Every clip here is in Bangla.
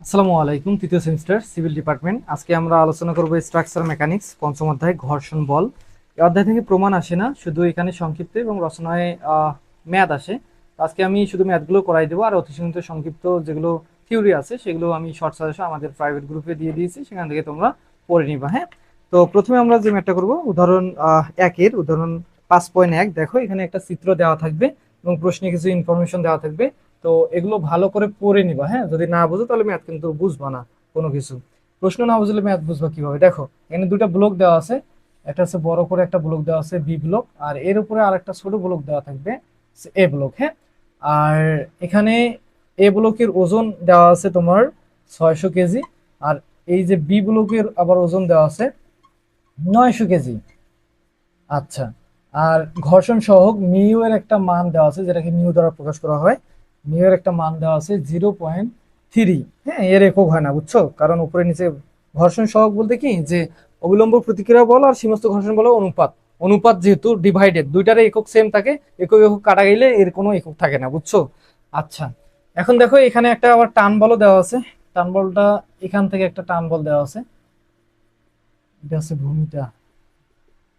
আসসালামু আলাইকুম। তৃতীয় সেমিস্টার সিভিল ডিপার্টমেন্ট। আজকে আমরা আলোচনা করব স্ট্রাকচার মেকানিক্স পঞ্চম অধ্যায় ঘর্ষণ বল। এই অধ্যায় থেকে প্রমাণ আসে না, শুধু এখানে সংক্ষিপ্ত এবং রচনায় ম্যাথ আসে। আজকে আমি শুধু ম্যাথগুলো করাই দেবো, আর অতি সংক্ষিপ্ত সংক্ষিপ্ত যেগুলো থিওরি আছে সেগুলো আমি শর্ট সাজেশন আমাদের প্রাইভেট গ্রুপে দিয়ে দিয়েছি, সেখান থেকে তোমরা পড়ে নিবা। হ্যাঁ, তো প্রথমে আমরা যে ম্যাথটা করব, উদাহরণ একের উদাহরণ 5.1। দেখো এখানে একটা চিত্র দেওয়া থাকবে এবং প্রশ্নে কিছু ইনফরমেশন দেওয়া থাকবে। তো এগুলো ভালো করে পড়ে নিবা। হ্যাঁ, যদি না বুঝো তাহলে ম্যাথ কিন্তু বুঝবা না কোনো কিছু। প্রশ্ন না বুঝলে ম্যাথ বুঝবা কিভাবে? দেখো এখানে দুটা ব্লক দেওয়া আছে, একটা হচ্ছে বড় করে একটা ব্লক দেওয়া আছে বি ব্লক, আর এর উপরে আর একটা ছোট ব্লক দেওয়া থাকবে এ ব্লক। হ্যাঁ, আর এখানে এ ব্লকের ওজন দেওয়া আছে তোমার 600 কেজি, আর এই যে বি ব্লকের আবার ওজন দেওয়া আছে 900 কেজি। আচ্ছা, আর ঘর্ষণ সহগ মিউ এর একটা মান দেওয়া আছে, যেটাকে মিউ দ্বারা প্রকাশ করা হয়। মিউ এর একটা মান দেওয়া আছে 0.3। হ্যাঁ, এর একক হয় না, বুঝছো? কারণ উপরে নিচে ঘর্ষণ সহগ বলতে কি, যে অবিলম্ব প্রতিক্রিয়া বল আর সমস্ত ঘর্ষণ বল অনুপাত। অনুপাত যেহেতু ডিভাইডেড, দুইটার একক সেম থাকে, একক একক কাটা গেলে এর কোনো একক থাকে না, বুঝছো? আচ্ছা, এখন দেখো এখানে একটা আবার টান বলও দেওয়া আছে। টান বলটা এখান থেকে একটা টান বল দেওয়া আছে, এটা হচ্ছে ভূমিটা।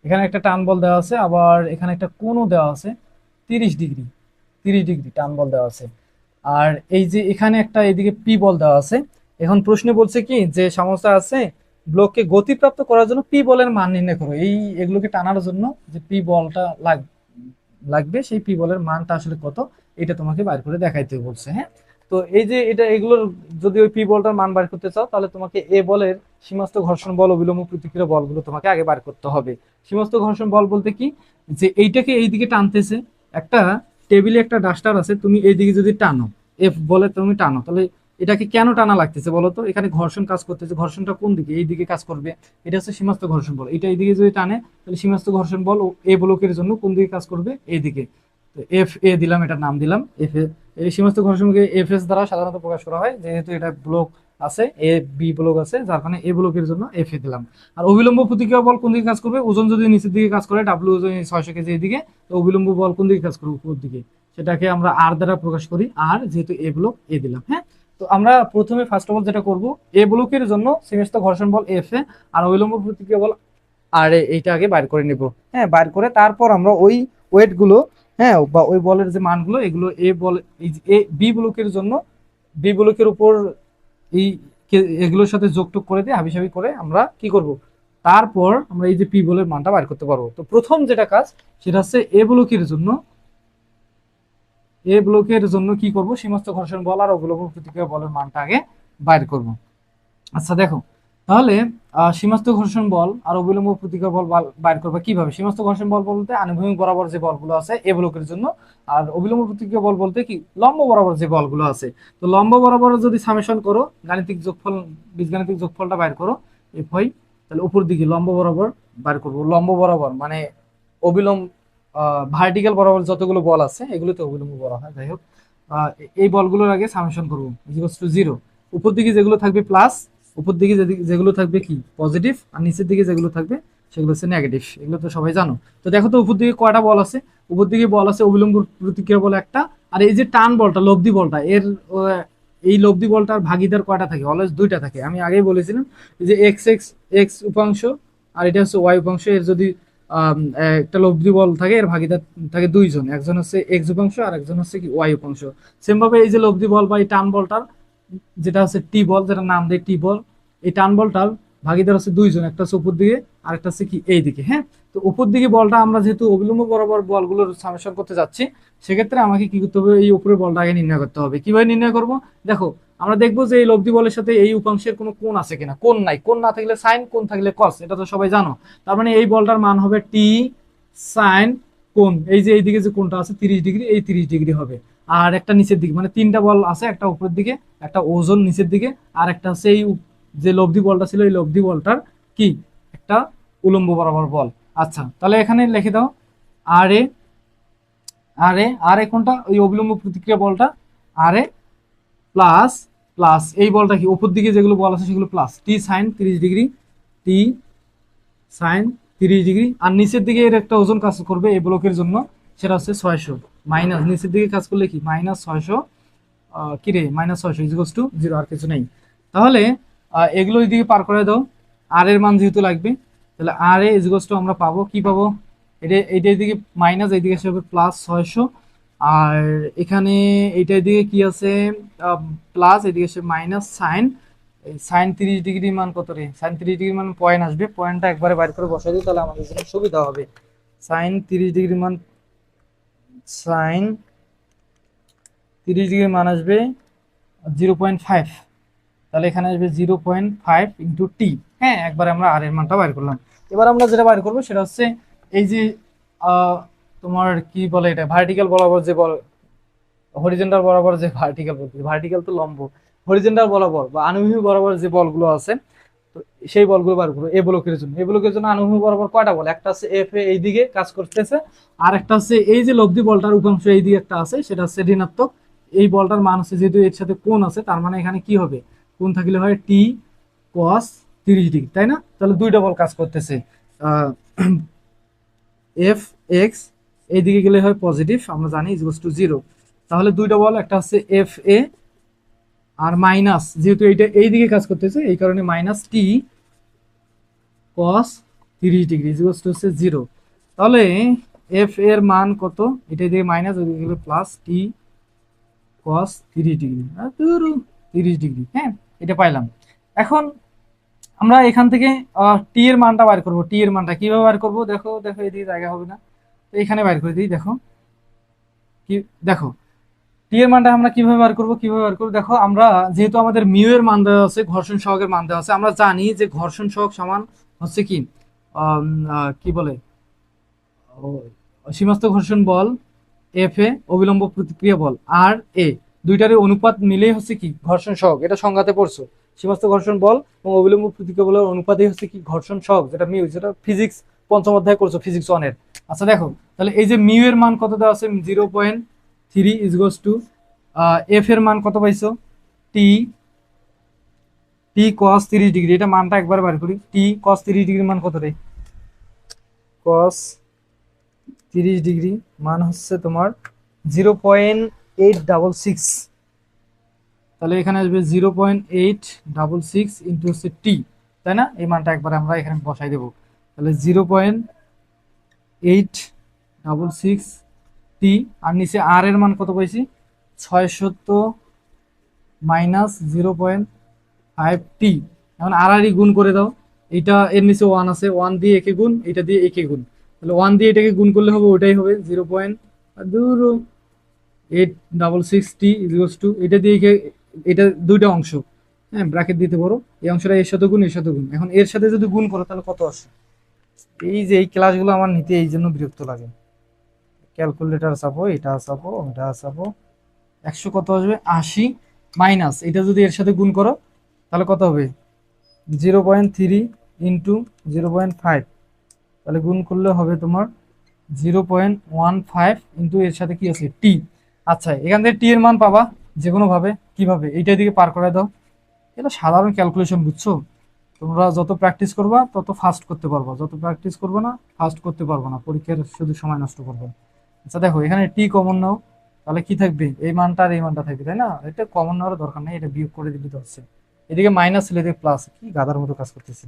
এখানে একটা টান বল দেওয়া আছে, আবার এখানে একটা কোণও দেওয়া আছে 30 ডিগ্রি। 30 ডিগ্রি টান বল দেওয়া আছে। আর এই যে এখানে একটা এদিকে পি বল দেওয়া আছে। এখন প্রশ্নে বলছে কি, যে সমস্যা আছে ব্লককে গতিপ্রাপ্ত করার জন্য পি বলের মান নির্ণয় করো। এই এগুলোকে টানার জন্য যে পি বলটা লাগবে, সেই পি বলের মানটা আসলে কত, এটা তোমাকে বাইর করে দেখাইতে বলছে। হ্যাঁ, তো এই যে এটা এগুলোর যদি ওই পি বলটার মান বার করতে চাও, তাহলে তোমাকে এ বলের সীমাস্থ ঘর্ষণ বল, অবিলম্ব প্রতিক্রিয়া বলগুলো তোমাকে আগে বার করতে হবে। সীমাস্থ ঘর্ষণ বল বলতে কি, যে এইটাকে এইদিকে টানতেছে, একটা টেবিলে একটা ডাস্টার আছে, তুমি এইদিকে যদি টানো, এফ বলে তুমি টানো, তাহলে এটাকে কেন টানা লাগতেছে বলো তো? এখানে ঘর্ষণ কাজ করতেছে, ঘর্ষণটা কোন দিকে? এই দিকে কাজ করবে। এটা হচ্ছে সীমাস্থ ঘর্ষণ বল। এটা এইদিকে যদি টানে, তাহলে সীমাস্থ ঘর্ষণ বল এ ব্লকের জন্য কোন দিকে কাজ করবে? এইদিকে। তো এফ এ দিলাম, এটার নাম দিলাম এফ এ। এই সীমাস্থ ঘর্ষণকে এফ এস দ্বারা সাধারণত প্রকাশ করা হয়, যেহেতু এটা ব্লক আছে, এ বি ব্লক আছে, যার কারণে এ ব্লকের জন্য এফ এ দিলাম। আর অবিলম্ব প্রতিক্রিয়া বল কোন দিকে কাজ করবে? ওজন যদি নিচের দিকে কাজ করে, ডাব্লিউ ওজন 600 কেজি এদিকে, তো অবিলম্ব বল কোন দিকে কাজ করবে? উপর দিকে। সেটাকে আমরা আর দ্বারা প্রকাশ করি, আর যেহেতু এ ব্লক এ দিলাম। হ্যাঁ, তো আমরা প্রথমে ফার্স্ট অফ অল যেটা করব, এ ব্লকের জন্য সীমিত ঘর্ষণ বল এফ এ আর অবিলম্ব প্রতিক্রিয়া বল আর এইটা আগে বাইর করে নিব। হ্যাঁ, বাইর করে তারপর আমরা ওই ওয়েট গুলো, হ্যাঁ, বা ওই বলের যে মানগুলো, এগুলো এ বল এই এ বি ব্লকের জন্য বি ব্লকের উপর এই এগুলোর সাথে যোগটোগ করে দিয়ে হাবিজাবি করে আমরা কি করব, তারপর আমরা এই যে পি বলের মানটা বাইর করতে পারবো। তো প্রথম যেটা কাজ, সেটা হচ্ছে এ ব্লকের জন্য কি করব, সমস্ত ঘর্ষণ বল আর অবিলম্ব প্রতিক্রিয়া বলের মানটা আগে বাইর করব। আচ্ছা দেখো, তাহলে সীমাস্থ ঘর্ষণ বল আর অবিলম্ব প্রতিক্রিয়া বল বাইর করবে কিভাবে? সীমাস্থ ঘর্ষণ বল বলতে আনুভূমিক বরাবর যে বলগুলো আছে এ ব্লকের জন্য, আর অবিলম্ব প্রতিক্রিয়া বল বলতে কি, লম্ব বরাবর যে বলগুলো আছে। তো লম্ব বরাবর যদি সামেশন করো, গাণিতিক যোগফল, বীজগাণিতিক যোগফলটা বাইর করো, এফ হয়, তাহলে উপর দিকে লম্ব বরাবর বাইর করবো। লম্ব বরাবর মানে অবিলম্ব ভার্টিক্যাল বরাবর যতগুলো বল আছে এগুলোতে অবিলম্ব বলা হয়। যাই হোক, এই বলগুলোর আগে সামেশন করবো ইকুয়ালস টু 0। উপর দিকে যেগুলো থাকবে প্লাস, উপর দিকে যেগুলো থাকবে কি পজিটিভ, আর নিচের দিকে যেগুলো থাকবে সেগুলো হচ্ছে নেগেটিভ। এগুলো তো সবাই জানো। তো দেখো তো উপর দিকে কয়টা বল আছে? উপর দিকে বল আছে অবিলম্ব প্রতিক্রিয়া বল একটা, আর এই যে টান বলটা, লব্ধি বলটা, এর এই লব্ধি বলটার ভাগিদার কয়টা থাকে? অলওয়েজ দুইটা থাকে। আমি আগেই বলেছিলাম যে এক্স এক্স এক্স উপাংশ আর এটা হচ্ছে ওয়াই উপাংশ, এর যদি একটা লব্ধি বল থাকে, এর ভাগিদার থাকে দুইজন, একজন হচ্ছে এক্স উপাংশ আর একজন হচ্ছে কি ওয়াই উপাংশ। সেম ভাবে এই যে লব্ধি বল বা এই টান বলটার যেটা হচ্ছে টি বল, যেটা নাম দেয় টি বল, এই টান বলটার ভাগিদার হচ্ছে দুইজন, একটা হচ্ছে উপর দিকে আর একটা হচ্ছে কি এই দিকে। হ্যাঁ, তো উপর দিকে বলটা আমরা যেহেতু অবিলম্ব বরাবর বলগুলোর সামেশন করতে যাচ্ছি, সেক্ষেত্রে আমাকে কি করতে হবে, এই উপরের বলটা আগে নির্ণয় করতে হবে। কিভাবে নির্ণয় করব? দেখো, আমরা দেখবো যে এই লব্ধি বলের সাথে এই উপাংশের কোনো কোণ আছে কিনা। কোণ নাই, কোণ না থাকলে সাইন, কোণ থাকলে কস, এটা তো সবাই জানো। তার মানে এই বলটার মান হবে টি সাইন কোণ, এই যে এইদিকে যে কোণটা আছে 30 ডিগ্রি, এই 30 ডিগ্রি হবে। আর একটা নিচের দিকে, মানে তিনটা বল আছে, একটা উপরের দিকে, একটা ওজন নিচের দিকে, আর একটা হচ্ছে এই যে লব্ধি বলটা ছিল, এই লব্ধি বলটার কি একটা উলম্ব বরাবর বল। আচ্ছা, তাহলে এখানে লিখে দাও আর এ, আর এ কোনটা? ওই অবিলম্ব প্রতিক্রিয়া বলটা আর এ প্লাস প্লাস এই বলটা কি, উপর দিকে যেগুলো বল আছে সেগুলো প্লাস টি সাইন 30 ডিগ্রি, টি সাইন 30 ডিগ্রি। আর নিচের দিকে এর একটা ওজন কাজ করবে এই ব্লকের জন্য, সেটা হচ্ছে 600, মাইনাস নিচের দিকে কাজ করলে কি -600, কি রে -600 ইকুয়ালস টু 0, আর কিছু নেই। তাহলে এগুলো ওইদিকে পার করে দাও, আর এর মান যেহেতু লাগবে, তাহলে আর এ ইজিকলস টু আমরা পাবো কি পাবো, এইটা এদিকে মাইনাস, এইদিকে এসে হবে প্লাস 600, আর এখানে এইটার দিকে কি আছে প্লাস, এদিকে এসে মাইনাস সাইন, সাইন 30 ডিগ্রি মান কত রে, সাইন 30 ডিগ্রি মান পয়েন্ট আসবে, পয়েন্টটা একবারে বাইর করে বসাই দিই তাহলে আমাদের জন্য সুবিধা হবে। সাইন 30 ডিগ্রি মান, সাইন 30 ডিগ্রি মান আসবে 0.5, তাহলে এখানে আসবে 0.5 ইন্টু টি। হ্যাঁ, একবার আমরা আর এর মানটা বাইর করলাম। এবার আমরা যেটা বাইর করবো সেটা হচ্ছে এই যে তোমার কি বলে এটা, ভার্টিক্যাল বরাবর যে বল, হরিজেন্টাল বরাবর যে ভার্টিক্যাল বলতে, ভার্টিক্যাল তো লম্ব, হরিজেন্টাল বরাবর বা আনুভূমিক বরাবর যে বলগুলো আছে, তো সেই বলগুলো বার করবো। এ ব্লকের জন্য, এ ব্লকের জন্য আনুভূমিক বরাবর কয়টা বল, একটা হচ্ছে এফ এ এইদিকে কাজ করতেছে, আর একটা হচ্ছে এই যে লব্ধি বলটার উপাংশ এইদিকে একটা আছে, সেটা হচ্ছে ঋণাত্মক। এই বলটার মান হচ্ছে যেহেতু এর সাথে কোণ আছে, তার মানে এখানে কি হবে, কোণ থাকলে হয় টি কস 30 ডিগ্রি, তাই না? তাহলে দুইটা বল কাজ করতেছে, এফ এক্স এইদিকে গেলে হয় পজিটিভ, আমরা জানি ইজ টু 0। তাহলে দুইটা বল, একটা হচ্ছে এফ এ আর মাইনাস, যেহেতু এইটা এইদিকে কাজ করতেছে এই কারণে minus T cos 30 degree is to হচ্ছে 0। তাহলে এফ এর মান কত, এটা দিয়ে মাইনাস, ওইদিকে গেলে প্লাস টি কস 30 ডিগ্রি, 30 ডিগ্রি। হ্যাঁ, এটা পাইলাম। এখন আমরা এখান থেকে টি এর মানটা বার করবো। টি এর মানটা কিভাবে বার করবো, দেখো দেখো এদিকে জায়গা হবে না, তো এখানে বার করে দিই। দেখো কি, দেখো টি এর মানটা আমরা কিভাবে বার করবো, কিভাবে বার করবো, দেখো আমরা যেহেতু আমাদের মিউ এর মান দেওয়া আছে, ঘর্ষণ সহগের মান দেওয়া আছে, আমরা জানি যে ঘর্ষণ সহগ সমান হচ্ছে কি কি বলে, সীমাস্থ ঘর্ষণ বল এফ এ, অবিলম্ব প্রতিক্রিয়া বল আর এ, দুইটারই অনুপাত মিলেই হচ্ছে কি ঘর্ষণ সহগ, এটা সংজ্ঞাতে পড়ছো। সীমাস্থ ঘর্ষণ বল এবং অবিলম্ব প্রতিক্রিয়া বলের অনুপাতই হচ্ছে কি ঘর্ষণ সহগ, যেটা মিউ, যেটা ফিজিক্স পঞ্চম অধ্যায় করছো, ফিজিক্স 1 এর। আচ্ছা দেখো, তাহলে এই যে মিউ এর মান কত দেওয়া আছে, 0.3 ইজগোস টু এফ এর মান কত পাইছো, টি টি কস 30 ডিগ্রি, এটা মানটা একবার বার করি, টি কস 30 ডিগ্রি মান কত রে, কস 30 ডিগ্রি মান হচ্ছে তোমার 0.866, তাহলে এখানে আসবে 0.866 ইন্টু হচ্ছে টি, তাই না? এই মানটা একবার আমরা এখানে বসাই দেবো, তাহলে 0.866 টি, আর নিচে আর এর মান কত পাইছি, 670 মাইনাস 0.5 টি। এখন আর আর গুণ করে দাও, এটা এর নিচে 1 আছে, 1 দিয়ে একে গুণ, এটা দিয়ে একে গুণ, তাহলে 1 দিয়ে এটাকে গুণ করলে হবে, ওটাই হবে 0.866 টি ইকুয়ালস টু, এটা দিয়ে এটা দুইটা অংশ, হ্যাঁ ব্র্যাকেট দিতে পারো, এই অংশটা এর সাথে গুণ, এর সাথে গুণ, এখন এর সাথে যদি গুণ করো তাহলে কত আসে। এই যে এই ক্লাসগুলো আমার নিতে এই জন্য বিরক্ত লাগে, ক্যালকুলেটার চাপো, এটা চাপো, এটা চাপো, 100 কত আসবে 80, মাইনাস এটা যদি এর সাথে গুণ করো তাহলে কত হবে 0.3 ইন্টু 0.5, তাহলে গুণ করলে হবে তোমার 0.15 ইন্টু এর সাথে কি আছে টি। আচ্ছা, এখান থেকে টি এর মান পাবা যে কোনো ভাবে, কিভাবে, এইটা দিকে পার করে দাও, এটা সাধারণ ক্যালকুলেশন, বুঝছো? তোমরা যত প্র্যাকটিস করবা তত ফাস্ট করতে পারবা, যত প্র্যাকটিস করবে না ফাস্ট করতে পারবো না, পরীক্ষার শুধু সময় নষ্ট করবে। আচ্ছা দেখো, এখানে টি কমন নাও, তাহলে কি থাকবে, এই মানটা আর এই মানটা থাকবে, তাই না? এটা কমন নেওয়ার দরকার নেই, এটা বিয়োগ করে দিবি তো হচ্ছে, এদিকে মাইনাস ছিল, এদিকে প্লাস, কি গাধার মতো কাজ করতেছে।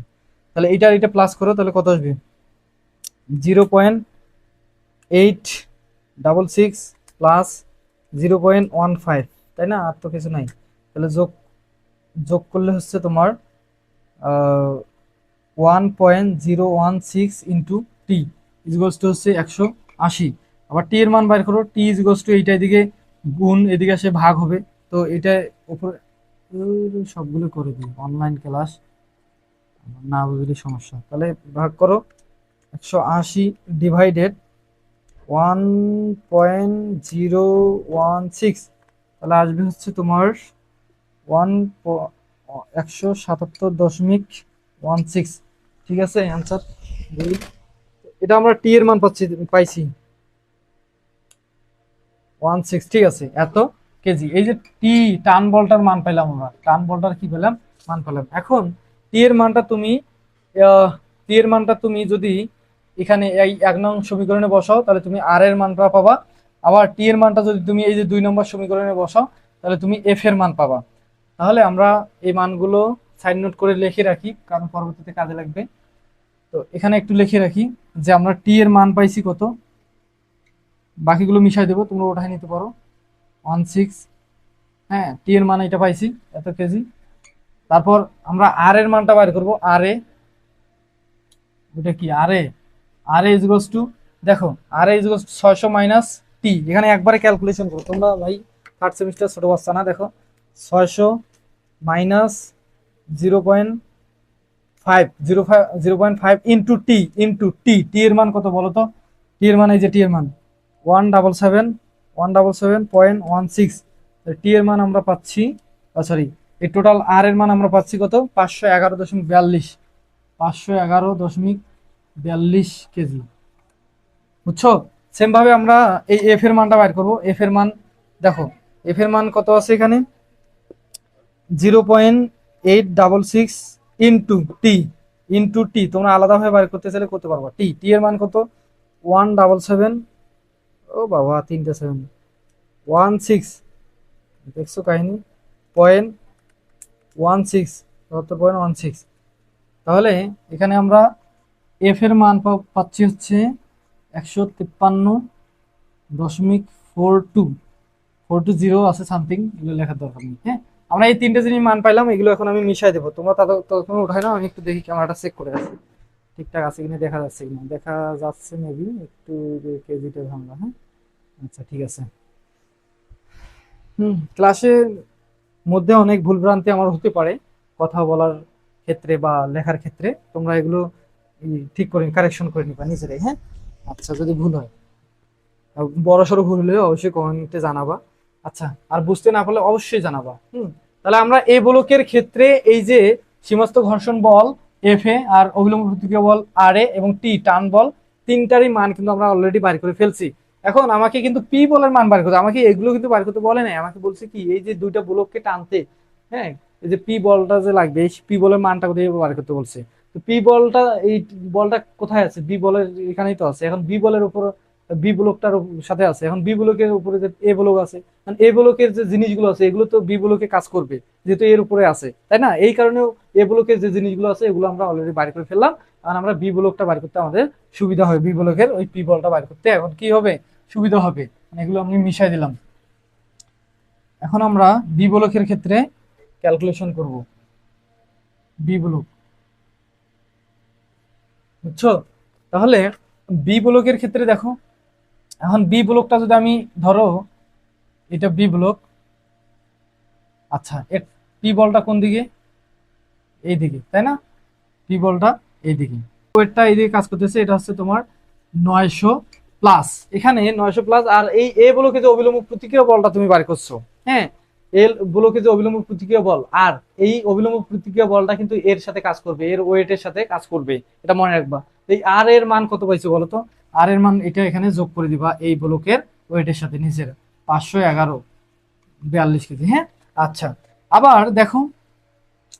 তাহলে এইটা আর এটা প্লাস করো, তাহলে কত আসবে 0.866 প্লাস 0.15, তাই না? আর তো কিছু নাই, তাহলে যোগ যোগ করলে হচ্ছে তোমার 1.016 ইন্টু টি ইজগোস টু হচ্ছে 180। আবার টি এর মান বাইর করো, টি ইজগোস টু এইটা এদিকে গুণ, এদিকে আসে ভাগ হবে, তো এটা উপরে সবগুলো করে দিই, অনলাইন ক্লাস না বুঝলে সমস্যা, তাহলে ভাগ করো 180 ডিভাইডেড 1.016, তাহলে আসবে হচ্ছে তোমার 177.16, ঠিক আছে অ্যান্সার। এটা আমরা টি এর মান পাইছি 16, ঠিক আছে, এত কেজি। এই যে টি টান বলটার মান পেলাম, আমরা টান বলটার কি পেলাম, মান পেলাম। এখন টি এর মানটা তুমি টি এর মানটা তুমি যদি এখানে এই 1 নং সমীকরণে বসাও তাহলে তুমি আর এর মানটা পাবা, আবার টি এর মানটা যদি তুমি এই যে 2 নম্বর সমীকরণে বসাও তাহলে তুমি এফ এর মান পাবা। তাহলে আমরা এই মানগুলো সাইড নোট করে লিখে রাখি, কারণ পরবর্তীতে কাজে লাগবে। তো এখানে একটু লিখে রাখি যে আমরা টি এর মান পাইছি কত, বাকিগুলো মিশাই দেবো, তোমরা ওঠাই নিতে পারো 16। হ্যাঁ, টি এর মান এটা পাইছি এত কেজি। তারপর আমরা আর এর মানটা বাইর করবো। আর এ, ওটা কি আর এ, আর এ ইজগোস টু, দেখো আর এ ইজগোস 600 মাইনাস টি, এখানে একবারে ক্যালকুলেশন করো তোমরা ভাই, থার্ড সেমিস্টার ছোট বাচ্চা না। দেখো 600 minus 0.5, 0.5 into T, into T, টি এর মান কত বলো তো? টি এর মান, এই যে টি এর মান 177.16। টি এর মান আমরা পাচ্ছি, সরি, এই টোটাল আর এর মান আমরা পাচ্ছি কত? 511.42, 511.42 কেজি। বুঝছো? সেম ভাবে আমরা এই এফ এর মানটা বাইর করবো। এফ এর মান দেখো, এফ এর মান কত আছে এখানে? 0.866 ইন্টু টি, ইন্টু টি তোমরা আলাদাভাবে বাইর করতে চাইলে করতে পারবা। টি, টি এর মান কত? 177, ও বাবা 3টা 7, 16, দেখছো কাহিনী, 0.16, 77.16। তাহলে এখানে আমরা এফ এর মান পাচ্ছি হচ্ছে 153.42, আছে সামথিং, এগুলো লেখার দরকার নেই। হ্যাঁ, আমরা এই 3টে জিনিস মান পাইলাম, এগুলো এখন আমি মিশাই দেবো। তোমরা ততক্ষণ উঠাই না, আমি একটু দেখি ক্যামেরাটা চেক করে আসি ঠিকঠাক আছে কিনা, দেখা যাচ্ছে কিনা। দেখা যাচ্ছে মেবি একটু, কেজিটা ভাঙলা। হ্যাঁ, আচ্ছা ঠিক আছে। ক্লাসের মধ্যে অনেক ভুলভ্রান্তি আমার হতে পারে কথা বলার ক্ষেত্রে বা লেখার ক্ষেত্রে, তোমরা এগুলো ঠিক করে কারেকশন করে নিবা নিজেরাই। হ্যাঁ, আচ্ছা যদি ভুল হয়, বড় সড়ো ভুল হলে অবশ্যই কমেন্টে জানাবা। আচ্ছা, আর বুঝতে না পারলে অবশ্যই জানাবা। তাহলে আমরা এই ব্লকের ক্ষেত্রে এই যে সীমাস্থ ঘর্ষণ বল এফ এ, আর অবিলম্ব প্রতিক্রিয়া বল আর এ, এবং টি টান বল, তিনটারই মান কিন্তু আমরা অলরেডি বাইর করে ফেলছি। এখন আমাকে কিন্তু পি বলের মান বার করতে, আমাকে এগুলো কিন্তু বার করতে বলে নাই, আমাকে বলছে কি এই যে দুইটা ব্লককে টানতে, হ্যাঁ, এই যে পি বলটা যে লাগবে, এই পি বলের মানটা কোথায় বার করতে বলছে। তো পি বলটা, এই বলটা কোথায় আছে? বি বলের এখানেই তো আছে। এখন বি বলের উপর, বি ব্লকটার সাথে আছে, এখন বি ব্লকের উপরে যে এ ব্লক আছে, এ ব্লকের যে জিনিসগুলো আছে এগুলো তো বি ব্লকে কাজ করবে, যেহেতু এর উপরে আছে, তাই না? এই কারণেও এ ব্লকের যে জিনিসগুলো আছে এগুলো আমরা অলরেডি বাইর করে ফেললাম। আর আমরা বি ব্লকটা বাইর করতে আমাদের সুবিধা হবে, বি ব্লকের ওই পি বলটা বাইর করতে এখন কি হবে? সুবিধা হবে। এগুলো আমি মিশাই দিলাম। এখন আমরা বি ব্লকের ক্ষেত্রে ক্যালকুলেশন করব। বি ব্লক, বুঝছো? তাহলে বি ব্লকের ক্ষেত্রে দেখো, এখন বি ব্লকটা যদি আমি ধরো, এটা বি ব্লক। আচ্ছা, এর পি বলটা কোন দিকে? এই দিকে, তাই না? পি বলটা এই দিকে, ওয়েটটা এই দিকে কাজ করতেছে, এটা হচ্ছে তোমার 900 প্লাস, এখানে 900 প্লাস। আর এই এ ব্লকে যে অবিলম্ব প্রতিক্রিয়া বলটা তুমি বার করছো, হ্যাঁ, এল ব্লকে যে অবিলম্ব প্রতিক্রিয়া বল, আর এই অবিলম্ব প্রতিক্রিয়া বলটা কিন্তু এর সাথে কাজ করবে, এর ওয়েটের সাথে কাজ করবে, এটা মনে রাখবা। এই আর এর মান কত পাইছো বলো তো? আর এর মান এটা এখানে যোগ করে দিবা এই ব্লকের ওয়েটের সাথে নিচের, 511.42 কেজি। হ্যাঁ, আচ্ছা, আবার দেখো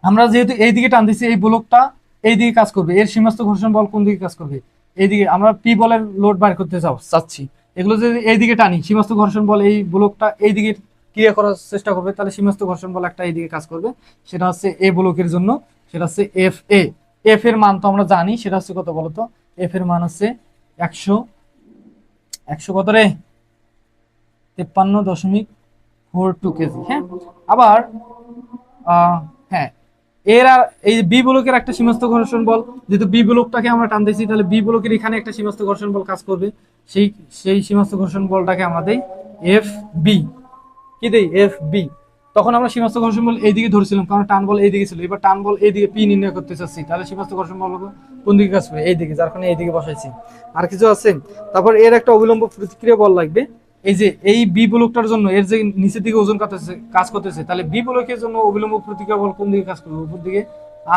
আমরা যেহেতু এই দিকে টান দিচ্ছি, এই ব্লকটা এই দিকে কাজ করবে, এর সীমাস্থ ঘর্ষণ বল কোন দিকে কাজ করবে? এইদিকে। আমরা পি বলের লোড বার করতে চাচ্ছি, এগুলো যদি এইদিকে টানি, সীমাস্থ ঘর্ষণ বল এই ব্লকটা এই দিকে ক্রিয়া করার চেষ্টা করবে, তাহলে সীমাস্থ ঘর্ষণ বল একটা এইদিকে কাজ করবে, সেটা হচ্ছে এ ব্লকের জন্য, সেটা হচ্ছে এফ এ। এফ এর মান তো আমরা জানি, সেটা হচ্ছে কত বলতো? এফ এর মান হচ্ছে 100, 100 কত রে? 53.42 কেজি। হ্যাঁ, আবার হ্যাঁ, এর আর এই বি ব্লকের একটা সীমাস্থ ঘর্ষণ বল, যেহেতু বি ব্লকটাকে আমরা টান দিয়েছি, তাহলে বি ব্লকের এখানে একটা সীমাস্থ ঘর্ষণ বল কাজ করবে, সেই সেই সীমাস্থ ঘর্ষণ বলটাকে আমরা দেই এফ বি। কি দেই? F B. তখন আমরা সীমাস্থ ঘর্ষণ বল এইদিকে ধরেছিলাম, কারণ টান বল এইদিকে ছিল, এবার টান বল এইদিকে পি নির্ণয় করতে চাচ্ছি, তাহলে সীমাস্থ ঘর্ষণ বল কোন দিকে কাজ করবে? এইদিকে, যার কারণে এইদিকে বসাইছি। আর কিছু আছে? তারপর এর একটা অবিলম্ব প্রতিক্রিয়া বল লাগবে, এই যে এই বি ব্লকটার জন্য এর যে নিচের দিকে ওজন কাজ করতেছে, তাহলে বি ব্লকের জন্য অবিলম্ব প্রতিক্রিয়া বল কোন দিকে কাজ করবে? উপর দিকে,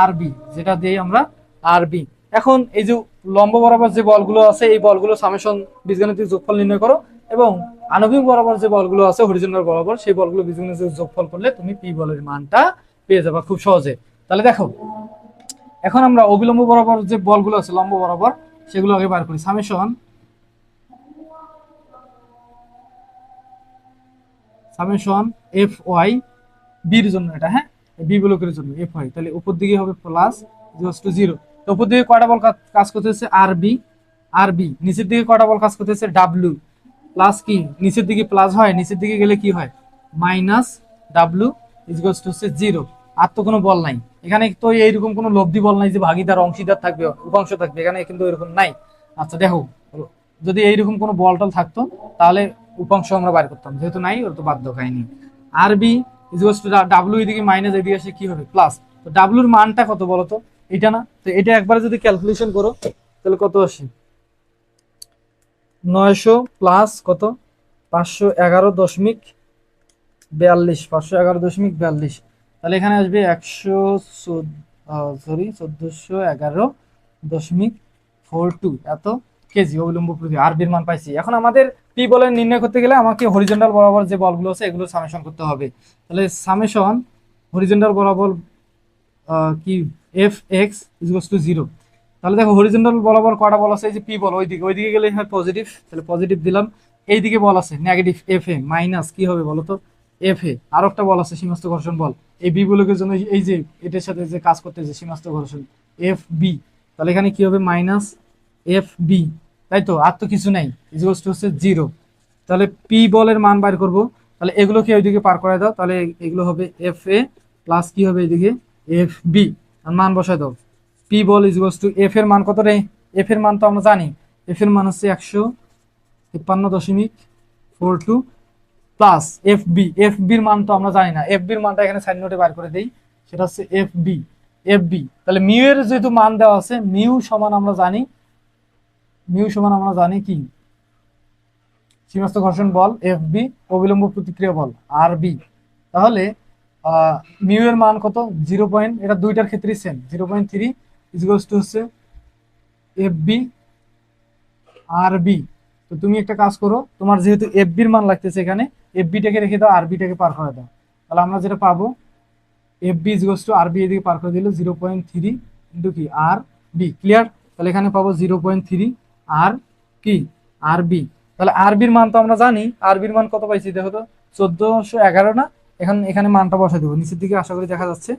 আর বি, যেটা দিয়ে আমরা আর বি। এখন এই যে লম্ব বরাবর যে বলগুলো আছে, এই বলগুলো সামেশন বীজগাণিতিক যোগফল নির্ণয় করো, এবং আণবিক বরাবর যে বলগুলো আছে হরিজন্টাল বরাবর, সেই বলগুলো বীজগাণিতিক যোগফল করলে তুমি পি বলের মানটা পেয়ে যাবা খুব সহজে। তাহলে দেখো, এখন আমরা অবিলম্ব বরাবর যে বলগুলো আছে লম্ব বরাবর, সেগুলো আগে বার করি। সামেশন এফ ওয়াই বির জন্য এটা, হ্যাঁ, বি ব্লকের জন্য এফ হয়, তাহলে উপর দিকে হবে প্লাস ইকুয়ালস টু 0। তো উপর দিকে কয়টা বল কাজ করতেছে আর বি, নিচের দিকে কয়টা বল কাজ করতেছে ডাব্লিউ, প্লাস কি নিচের দিকে প্লাস হয়, নিচের দিকে গেলে কি হয় মাইনাস ডাব্লিউ ইকুয়ালস টু হচ্ছে 0। আর তো কোনো বল নাই এখানে, তো এইরকম কোনো লব্ধি বল নাই যে ভাগিদার অংশীদার থাকবে উপাংশ থাকবে, এখানে কিন্তু এরকম নাই। আচ্ছা দেখো, যদি এইরকম কোনো বল টল থাকতো তাহলে উপাংশ আমরা বাইর করতাম, যেহেতু নাই ওর তো বাধ্য খাইনি। আর বি ইকুয়ালস টু ডাব্লিউ, এদিকে মাইনাস এদিকে আসে কি হবে প্লাস। তো ডাব্লিউর মানটা কত বলো তো, এটা না? তো এটা একবারে যদি ক্যালকুলেশন করো তাহলে কত আসে, 900 প্লাস কত 511.42, 511.42, তাহলে এখানে আসবে 1411.42 এত কেজি অবিলম্ব প্রতি আরবির মান পাইছি। এখন আমাদের পি বলের নির্ণয় করতে গেলে আমাকে হরিজন্টাল বরাবর যে বলগুলো আছে এগুলো সামেশন করতে হবে। তাহলে সামেশন হরিজন্টাল বরাবর কি এফ এক্স ইকুয়ালস টু 0। তাহলে দেখো হরিজন্টাল বরাবর কয়টা বল আছে, এই যে পি বল ওইদিকে গেলে হয় পজিটিভ, তাহলে পজিটিভ দিলাম। এইদিকে বল আছে নেগেটিভ এফ এ, মাইনাস কি হবে বলো তো এফ এ। আর একটা বল আছে সীমাস্ত ঘর্ষণ বল, এই বি বলকের জন্য এই যে এটার সাথে যে কাজ করতেছে সীমাস্ত ঘর্ষণ এফ বি, তাহলে এখানে কি হবে মাইনাস এফ বি, তাই তো, আর তো কিছু নাই, ইকুয়ালস টু হচ্ছে 0। তাহলে পি বলের মান বাইর করব, তাহলে এগুলোকে ওইদিকে পার করে দাও, তাহলে এগুলো হবে এফ এ প্লাস কি হবে এইদিকে এফ বি, আর মান বসায় দাও। P ball equals to F এর মান কত রে, এফ এর মান তো আমরা জানি, এফ এর মান হচ্ছে 153.42 প্লাস এফ বি, এফ বির মান তো আমরা জানি না, এফ বির মানটা এখানে সাইড নোটে বার করে দেই, সেটা হচ্ছে এফ বি। এফ বি তাহলে মিউ এর যেহেতু মান দেওয়া আছে, মিউ সমান আমরা জানি, মিউ সমান আমরা জানি কি সীমাস্ত ঘর্ষণ বল এফ বি, অবিলম্ব প্রতিক্রিয়া বল আর বি। তাহলে মিউ এর মান কত 0 পয়েন্ট, এটা দুইটার ক্ষেত্রেই সেম 0.3 ইকুয়ালস টু হচ্ছে এফ বি আর বি। তো তুমি একটা কাজ করো, তোমার যেহেতু এফ বির মান লাগতেছে এখানে, এফ বিটাকে রেখে দাও, আর বিটাকে পার করে দাও, তাহলে আমরা যেটা পাবো F B equals to R B, এদিকে পার করে দিলে 0.3 ইন্টু কি আর বি, ক্লিয়ার। তাহলে এখানে পাবো 0.3 আর কি আর বি। তাহলে আর বির মান তো আমরা জানি, আর বির মান কত পাইছি দেখো তো 1411 না, এখন এখানে মানটা বসাই দেবো নিচের দিকে, আশা করি দেখা যাচ্ছে।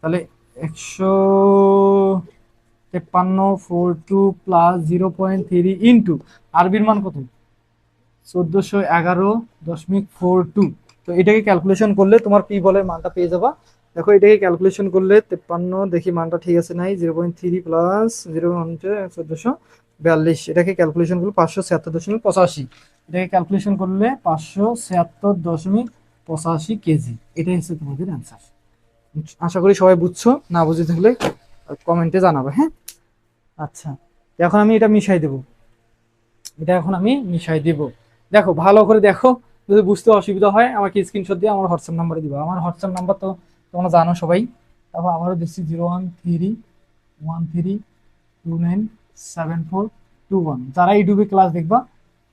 তাহলে 153.42 প্লাস 0.3 ইন্টু আরবির মান কত 1411.42। তো এটাকে ক্যালকুলেশন করলে তোমার পি বলের মানটা পেয়ে যাবা। দেখো এটাকে ক্যালকুলেশন করলে 53, দেখি মানটা ঠিক আছে নাই, 0.3 প্লাস 1442, এটাকে ক্যালকুলেশন করলে 576.85, এটাকে ক্যালকুলেশন করলে 576.85 কেজি। এটাই হচ্ছে তোমাদের অ্যান্সার। আশা করি সবাই বুঝছো, না বুঝে থাকলে কমেন্টে জানাবে, হ্যাঁ। আচ্ছা, এখন আমি এটা মিশাই দেব, এটা এখন আমি মিশাই দেব। দেখো ভালো করে দেখো, যদি বুঝতে অসুবিধা হয় আমাকে স্ক্রিনশট দিয়ে আমার হোয়াটসঅ্যাপ নাম্বারে দিবা। আমার হোয়াটসঅ্যাপ নাম্বার তো তোমরা জানো সবাই, তারপর আমারও দিচ্ছি 01313297421। যারা ইউটিউবে ক্লাস দেখবা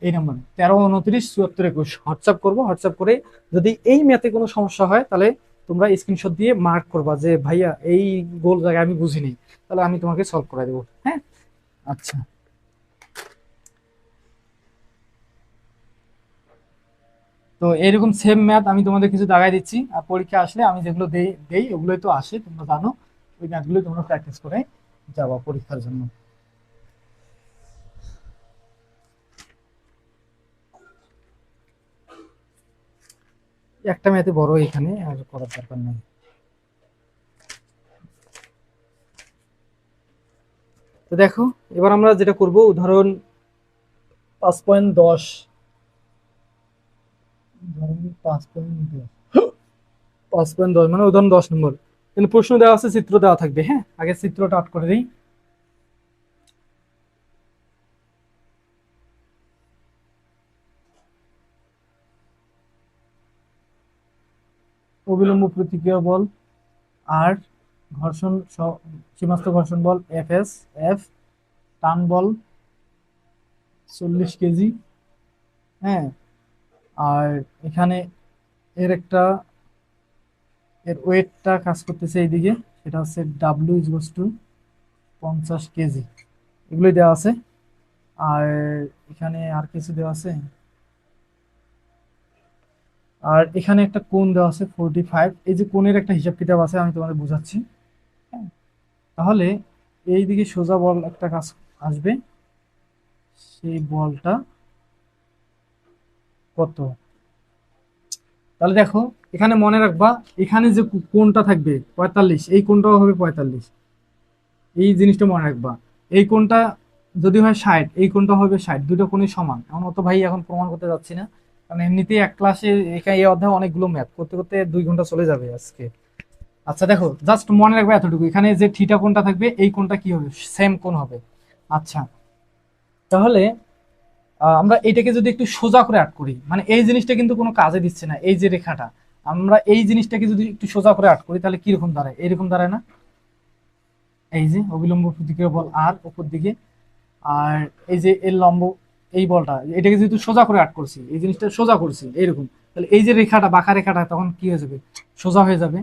এই নাম্বারে 13297421 হোয়াটসঅ্যাপ করবো। হোয়াটসঅ্যাপ করে যদি এই ম্যাথে কোনো সমস্যা হয় তাহলে তোমরা স্ক্রিনশট দিয়ে মার্ক করবা যে ভাইয়া এই গোল জায়গায় আমি বুঝিনি, তাহলে আমি তোমাকে সলভ করে দেবো, হ্যাঁ। আচ্ছা, তো এইরকম সেম ম্যাথ আমি তোমাদের কিছু দাগাই দিচ্ছি, আর পরীক্ষা আসলে আমি যেগুলো দেই দেই ওগুলোই তো আসে, তোমরা জানো, ওই ম্যাথগুলো তোমরা প্র্যাকটিস করে যাবা পরীক্ষার জন্য। একটা ম্যাথে বড়, এখানে আর করার দরকার নেই। তো দেখো এবার আমরা যেটা করব, উদাহরণ 5.10, উদাহরণ 5.10, 5.10 মানে উদাহরণ 10 নম্বর। কিন্তু প্রশ্ন দেওয়া আছে, চিত্র দেওয়া থাকবে, হ্যাঁ। আগে চিত্রটা আট করে দিই। অবিলম্ব প্রতিক্রিয়া বল আর ঘর্ষণ সীমাস্ত ঘর্ষণ বল এফ এস, এফ টান বল 40 কেজি, হ্যাঁ। আর এখানে এর একটা এর ওয়েটটা কাজ করতেছে এইদিকে, সেটা হচ্ছে ডাব্লিউ ইকুয়ালস টু 50 কেজি, এগুলোই দেওয়া আছে। আর এখানে আর কিছু দেওয়া আছে, আর এখানে একটা কোণ দেওয়া আছে 45। এই যে কোণের একটা হিসাব কিতাব আছে, আমি তোমাদের বোঝাচ্ছি। হ্যাঁ, তাহলে এই দিকে সোজা বল একটা কাজ আসবে, সেই বলটা কত? তাহলে দেখো, এখানে মনে রাখবা, এখানে যে কোণটা থাকবে 45, এই কোণটাও হবে 45। এই জিনিসটা মনে রাখবা। এই কোণটা যদি হয় 60, এই কোণটা হবে 60, দুটো কোণই সমান। এমন অত ভাই এখন প্রমাণ করতে যাচ্ছি না, কারণ এমনিতেই এক ক্লাসে এখানে এই অধ্যায়ে অনেকগুলো ম্যাথ করতে করতে 2 ঘন্টা চলে যাবে আজকে। আচ্ছা দেখো, জাস্ট মনে রাখবে এতটুকু, এখানে যে থিটা কোণটা থাকবে এই কোণটা কি হবে, সেম কোণ হবে। আচ্ছা, তাহলে আমরা এইটাকে যদি একটু সোজা করে আট করি, মানে এই জিনিসটা কিন্তু কোনো কাজে দিচ্ছে না, এই যে রেখাটা, আমরা এই জিনিসটাকে যদি একটু সোজা করে আট করি তাহলে কিরকম দাঁড়ায়, এরকম দাঁড়ায় না? এই যে অবিলম্ব প্রতিক্রিয়া বল আর উপর দিকে, আর এই যে এর লম্ব, এই বলটা এটাকে যেহেতু সোজা করে আট করছি, এই জিনিসটা সোজা করছি এইরকম, তাহলে এই যে রেখাটা, বাঁকা রেখাটা তখন কি হয়ে যাবে, সোজা হয়ে যাবে।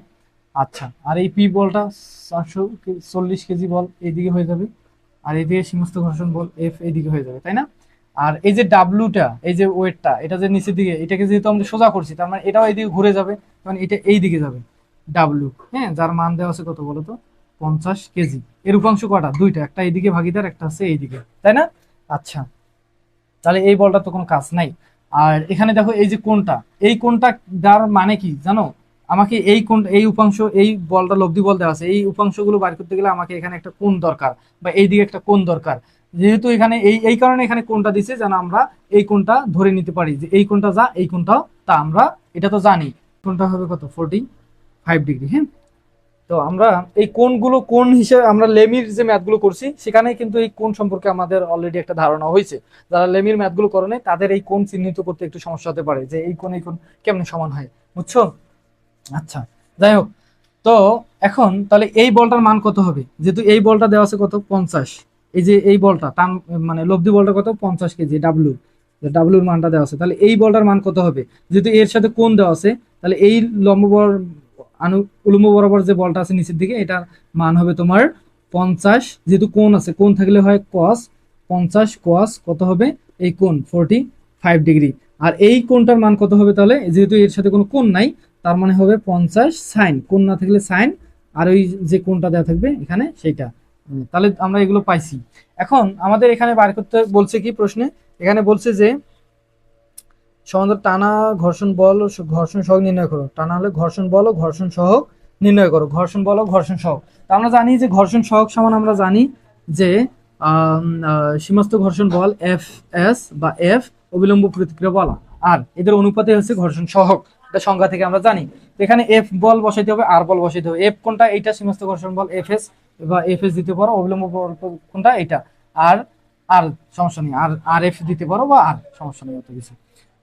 আচ্ছা, আর এই পি বলটা 440 কেজি বল এইদিকে হয়ে যাবে, আর এইদিকে সমস্ত ঘর্ষণ বল এফ এইদিকে হয়ে যাবে, তাই না? আর এই যে ডাব্লুটা, এই যে ওয়েটটা, এটা যে নিচের দিকে, এটাকে যেহেতু আমরা সোজা করছি, তার মানে এটাও এইদিকে ঘুরে যাবে, মানে এটা এই দিকে যাবে ডাব্লু। হ্যাঁ, যার মান দেওয়া আছে কত বলতো, 50 কেজি। এর উপাংশ কটা, দুইটা, একটা এইদিকে ভাগিদার, একটা আছে এইদিকে, তাই না? আচ্ছা, তাহলে এই বলটা তো কোনো কাজ নাই। আর এখানে দেখো এই যে কোনটা, এই কোনটা যার মানে কি জানো, আমাকে এই কোন, এই উপাংশ, এই বলটা লব্ধি বল দেওয়া আছে, এই উপাংশগুলো বার করতে গেলে আমাকে এখানে একটা কোণ দরকার, বা এই দিকে একটা কোণ দরকার। যেহেতু এখানে এই এই কারণে এখানে কোণটা দিছে, যেন আমরা এই কোণটা ধরে নিতে পারি যে এই কোণটা যা, এই কোণটাও তা, আমরা এটা তো জানি। কোণটা হবে কত, 45 ডিগ্রি। হ্যাঁ, তো আমরা এই কোণগুলো কোণ হিসেবে, আমরা লেমির যে ম্যাথগুলো করছি সেখানে কিন্তু এই কোণ সম্পর্কে আমাদের অলরেডি একটা ধারণা হয়েছে। যারা লেমির ম্যাথগুলো করে নেয় তাদের এই কোণ চিহ্নিত করতে একটু সমস্যা হতে পারে, যে এই কোণ কেমনে সমান হয়, বুঝছো? আচ্ছা, যাই হোক, তো এখন তাহলে এই বলটার মান কত হবে, যেহেতু এই বলটা দেওয়া আছে কত, 50। এই যে এই বলটা টান, মানে লব্ধি বলটা কত, 50 কেজি, ডাব্লু, ডাব্লুর মানটা দেওয়া আছে, তাহলে এই বলটার মান কত হবে, যেহেতু এর সাথে কোণ দেওয়া আছে, তাহলে এই লম্ব বর উলম্ব বরাবর যে বলটা আছে নিচের দিকে, এটার মান হবে তোমার 50, যেহেতু কোণ আছে, কোণ থাকলে হয় কস, 50 কস কত হবে, এই কোণ 45 ডিগ্রি। আর এই কোণটার মান কত হবে, তাহলে যেহেতু এর সাথে কোনো কোণ নাই, তার মানে হবে 50 সাইন, কোণ না থাকলে সাইন, আর ওই যে কোণটা দেওয়া থাকবে এখানে সেইটা। তাহলে আমরা এগুলো পাইছি। এখন আমাদের এখানে বার করতে বলছে কি প্রশ্নে, এখানে বলছে যে সমান্তরাল টানা ঘর্ষণ বল ও ঘর্ষণ সহগ নির্ণয় করো। টানা হলে ঘর্ষণ বল ও ঘর্ষণ সহগ নির্ণয় করো, ঘর্ষণ বল ও ঘর্ষণ সহগ। তা আমরা জানি যে ঘর্ষণ সহগ সমান, আমরা জানি যে সমস্ত ঘর্ষণ বল এফ এস বা এফ অবিলম্ব প্রতিক্রিয়া বল আর, এদের অনুপাতে হচ্ছে ঘর্ষণ সহগ, এটা সংজ্ঞা থেকে আমরা জানি। তো এখানে এফ বল বসাইতে হবে, আর বল বসাইতে হবে। এফ কোনটা, এইটা সমস্ত ঘর্ষণ বল এফ এস, বা এফ এস দিতে পারো, অবিলম্ব বল কোনটা এটা, আর আর সমস্যা নেই, আর আর এফ দিতে পারো, বা আর সমস্যা নেই অত কিছু।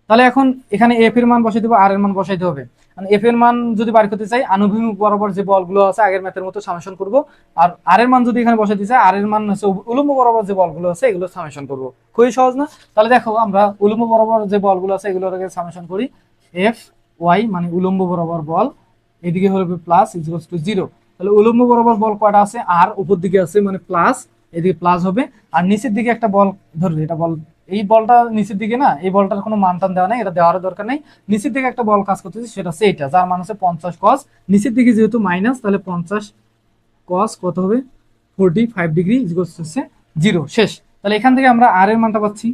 তাহলে এখন এখানে এফ এর মান বসাই দেবো, আর এর মান বসাইতে হবে। এফ এর মান যদি বার করতে চাই, আনুভূমিক বরাবর যে বলগুলো আছে আগের ম্যাথের মতো সামেশন করব। আর এর মান যদি এখানে বসাইতে চাই, আর এর মান হচ্ছে উলম্ব বরাবর যে বলগুলো আছে এগুলো সামেশন করব। খুবই সহজ না? তাহলে দেখো, আমরা উলম্ব বরাবর যে বলগুলো আছে এগুলোর আগে সামেশন করি। এফ ওয়াই মানে উলম্ব বরাবর বল, এদিকে হলো প্লাস ইকুয়ালস টু 0। তাহলে উলম্ব বরাবর বল কয়টা আছে, আর উপর দিকে আছে মানে প্লাস, এদিকে প্লাস হবে। আর নিচের দিকে একটা বল ধরবে, এটা বল, এই বলটা নিচের দিকে না, এই বলটার কোনো মান টান দেওয়া নেই, এটা দেওয়ার দরকার নেই। নিচের দিকে একটা বল কাজ করতেছে, সেটা হচ্ছে এইটা, যার মান হচ্ছে 50 কস। নিচের দিকে যেহেতু মাইনাস, তাহলে 50 কস কত হবে, 45 ডিগ্রি ইকুয়ালস হচ্ছে 0। শেষ। তাহলে এখান থেকে আমরা আর এর মানটা পাচ্ছি।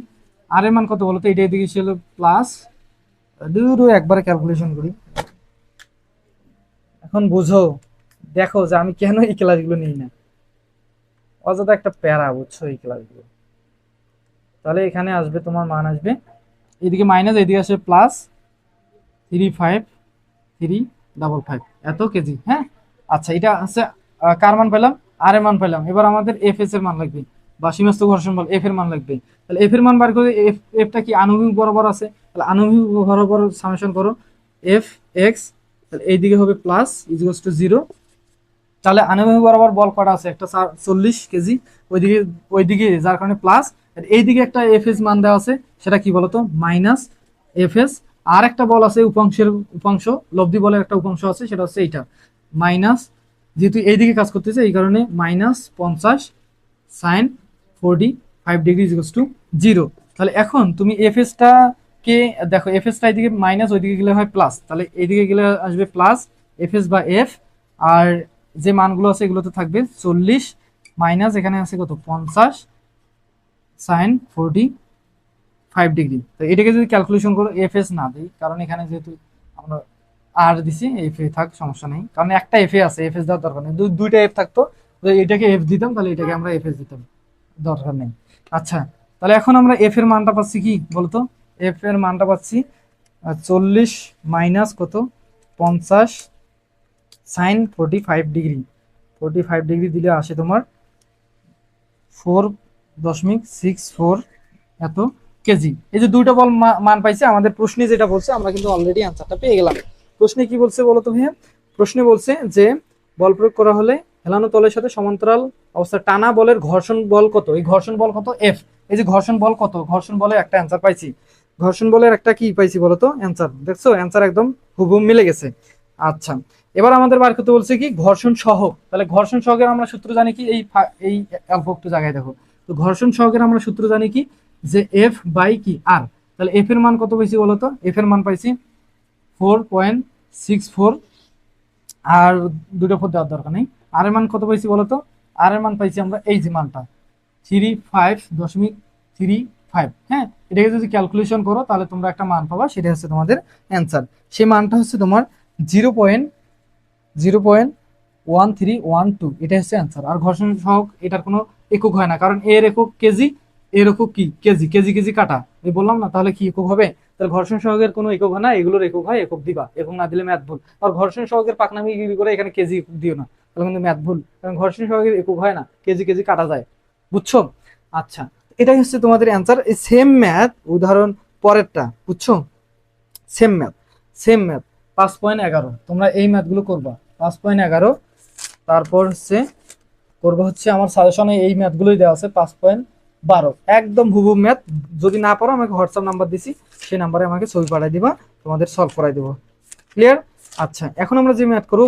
আর এর মান কত বলতো, এটা এদিকে ছিল প্লাস, একবারে ক্যালকুলেশন করি। এখন বুঝো, দেখো যে আমি কেন এই ক্লাসগুলো নিই না, অযথা একটা প্যারা, বুঝছো এই ক্লাসগুলো। তাহলে এখানে আসবে তোমার মান আসবে, এদিকে মাইনাস, এদিকে আসবে প্লাস 35355 এত কেজি। হ্যাঁ, আচ্ছা, এটা হচ্ছে কার মান পেলাম, আর এর মান পেলাম। এবার আমাদের এফ এস এর মান লাগবে, বা সমস্ত ঘর্ষণ বল এফ এর মান লাগবে। তাহলে এফ এর মান বার করে, এফ এফটা কি আনুভূমিক বরাবর আছে, তাহলে আনুভূমিক বরাবর সামেশন করো এফ এক্স, তাহলে এইদিকে হবে প্লাস ইকুয়ালস টু 0। তাহলে আনুভূমিক বরাবর বল কটা আছে, একটা 40 কেজি, ওইদিকে ওইদিকে যার কারণে প্লাস, এইদিকে একটা এফ এস মান দেওয়া আছে, সেটা কি বলতো, মাইনাস এফ এস। আর একটা বল আছে উপাংশের উপাংশ, লব্ধি বলের একটা উপাংশ আছে, সেটা হচ্ছে এইটা মাইনাস, যেহেতু এইদিকে কাজ করতেছে এই কারণে minus 50 sine 45 degree equals to 0। তাহলে এখন তুমি এফ এসটা কে দেখো এফ এসটা এদিকে মাইনাস, ওইদিকে গেলে হয় প্লাস, তাহলে এইদিকে গেলে আসবে প্লাস এফ এস বা এফ। আর যে মানগুলো আছে এগুলোতে থাকবে 40 মাইনাস এখানে আছে কত 50 সাইন 45 ডিগ্রি। তো এটাকে যদি ক্যালকুলেশন করো এফ এস না দিই, কারণ এখানে যেহেতু আমরা আর দিছি এফ এ থাক, সমস্যা নেই, কারণ একটা এফ এ আছে, এফ এস দেওয়ার দরকার নেই। দুইটা এফ থাকতো, তো এটাকে এফ দিতাম, তাহলে এটাকে আমরা এফ এস দিতাম, দরকার নেই। আচ্ছা, তাহলে এখন আমরা এফ এর মানটা পাচ্ছি কি বলতো, এফ এর মানটা পাচ্ছি 40 মাইনাস কত 50 সাইন 45 ডিগ্রি। 45 ডিগ্রি দিলে আসে তোমার 4.64 এত কেজি। এই যে দুইটা বল মান পাইছে, আমাদের প্রশ্নে যেটা বলছে আমরা কিন্তু অলরেডি অ্যান্সারটা পেয়ে গেলাম। প্রশ্নে কি বলছে বলো তো ভাইয়া? প্রশ্নে বলছে যে বল প্রয়োগ করা হলে হেলানো তলের সাথে সমান্তরাল অবস্থা টানা বলের ঘর্ষণ বল কত। এই ঘর্ষণ বল কত এফ। এই যে ঘর্ষণ বল কত, ঘর্ষণ বলের একটা অ্যান্সার পাইছি, ঘর্ষণ বলের একটা কি পাইছি বলতো অ্যান্সার। দেখছো অ্যান্সার একদম হুবহু মিলে গেছে। আচ্ছা, এবার আমাদের বার করতে বলছে কি ঘর্ষণ সহগ। তাহলে ঘর্ষণ সহগের আমরা সূত্র জানি কি, এই অল্প একটু জায়গায় দেখো, তো ঘর্ষণ সহগের আমরা সূত্র জানি কি, যে এফ বাই কি আর। তাহলে এফ এর মান কত পাইছি বলতো, এফ এর মান পাইছি 4.64, আর দুটো ফোর দেওয়ার দরকার নেই। আর এর মান কত পাইছি বলতো, আর এর মান পাইছি আমরা এই যে মানটা 35.35। হ্যাঁ, এটাকে যদি ক্যালকুলেশন করো তাহলে তোমরা একটা মান পাবা, সেটা হচ্ছে তোমাদের অ্যান্সার। সেই মানটা হচ্ছে তোমার 0.0.1312, এটা হচ্ছে অ্যান্সার। আর ঘর্ষণ সহগ এটার কোনো একক হয় না, কারণ এর একক কেজি, এর একক কি কেজি, কেজি কেজি কাটা, এই বললাম না, তাহলে কি একক হবে? তাহলে ঘর্ষণ সহগের কোনো একক হয় না, এগুলোর একক হয়, একক দিবা, একক না দিলে ম্যাথ ভুল। আর ঘর্ষণ সহগের পাকনামি করে এখানে কেজি দিও না, তাহলে কিন্তু ম্যাথ ভুল, কারণ ঘর্ষণ সহগের একক হয় না, কেজি কেজি কাটা যায়, বুঝছো? আচ্ছা, এটাই হচ্ছে তোমাদের অ্যান্সার। এই সেম ম্যাথ উদাহরণ পরেরটা, বুঝছো? সেম ম্যাথ, সেম ম্যাথ 5.11, তোমরা এই ম্যাথগুলো করবা 5.11। তারপর হচ্ছে করবো হচ্ছে আমার সাজেশনে এই ম্যাথগুলোই দেওয়া আছে 5.12, একদম হুবহু ম্যাথ। যদি না পারো আমাকে হোয়াটসঅ্যাপ নাম্বার দিছি, সেই নাম্বারে আমাকে ছবি পাঠিয়ে দিবা, তোমাদের সলভ করাই দেবো। ক্লিয়ার? আচ্ছা, এখন আমরা যে ম্যাথ করবো